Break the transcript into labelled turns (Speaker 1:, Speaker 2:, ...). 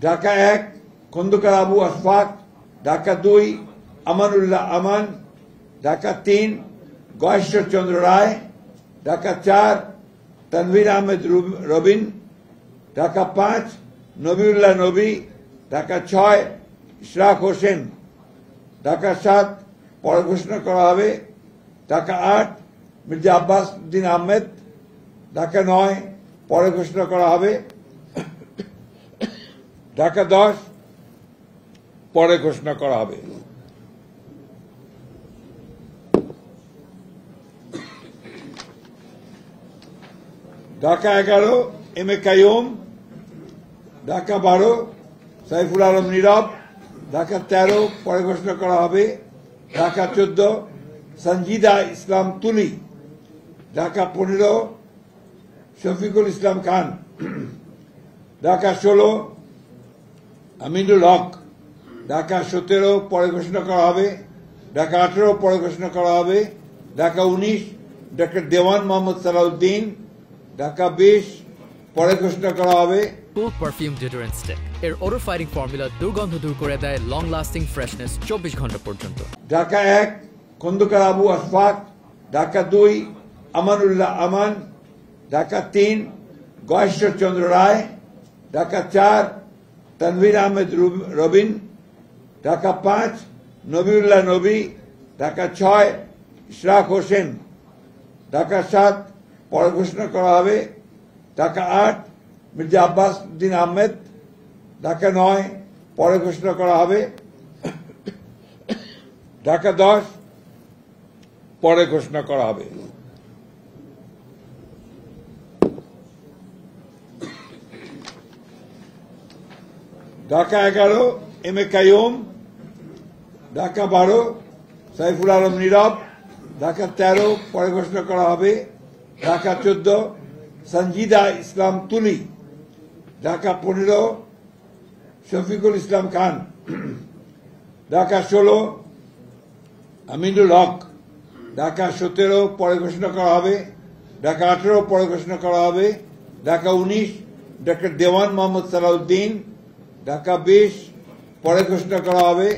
Speaker 1: ঢাকা 1 খন্দকার আবু আশফাক, ঢাকা 2 আমানুল্লাহ আমান, ঢাকা 3 গয়েশ্বর চন্দ্র রায়, ঢাকা 4 তানভীর আহমেদ রবিন, ঢাকা 5 নবিউল্লাহ নবী, ঢাকা 6 ইশরাক হোসেন, ঢাকা 7 পরে ঘোষণা করা হবে, ঢাকা 8 মির্জা আব্বাস উদ্দিন আহমেদ, ঢাকা 9 পরে ঘোষণা করা হবে, ঢাকা 10 পরে ঘোষণা করা হবে। ঢাকা 11 এম এ কাইয়ুম, ঢাকা 12 সাইফুল আলম নীরব, ঢাকা 13 পরে ঘোষণা করা হবে, ঢাকা 14 সঞ্জিদা ইসলাম তুলি, ঢাকা 15 শফিকুল ইসলাম খান, ঢাকা 16 আমিনুল হক, ঢাকা 17 পরে ঘোষণা করা হবে, ঢাকা 18 পরে ঘোষণা করা হবে, ঢাকা 19 ডক্টর দেওয়ান মোহাম্মদ সালাউদ্দিন, ঢাকা 20 পরে ঘোষণা করা হবে।
Speaker 2: Cool perfume deodorant stick এর odor fighting formula দুর্গন্ধ দূর করে দেয় long lasting freshness 24 ঘন্টা পর্যন্ত।
Speaker 1: ঢাকা 1 খন্দকার আবু আশফাক, ঢাকা 2 আমানুল্লাহ আমান, ঢাকা 3 গয়েশ্বর চন্দ্র রায়, ঢাকা 4 তানভীর আহমেদ রবিন, ঢাকা 5 নবিউল্লাহ নবী, ঢাকা 6 ইশরাক হোসেন, ঢাকা 7 পরে ঘোষণা করা হবে, ঢাকা 8 মির্জা আব্বাস উদ্দিন আহমেদ, ঢাকা 9 পরে ঘোষণা করা হবে, ঢাকা 10 পরে ঘোষণা করা হবে। ঢাকা 11 এম এ কাইয়ুম, ঢাকা 12 সাইফুল আলম নীরব, ঢাকা 13 পরে ঘোষণা করা হবে, ঢাকা 14 সঞ্জিদা ইসলাম তুলি, ঢাকা 15 শফিকুল ইসলাম খান, ঢাকা 16 আমিনুল হক, ঢাকা 17 পরে ঘোষণা করা হবে, ঢাকা 18 পরে ঘোষণা করা হবে, ঢাকা 19 ডক্টর দেওয়ান মোহাম্মদ সালাউদ্দিন, ঢাকা 20 পরে ঘোষণা করা হবে,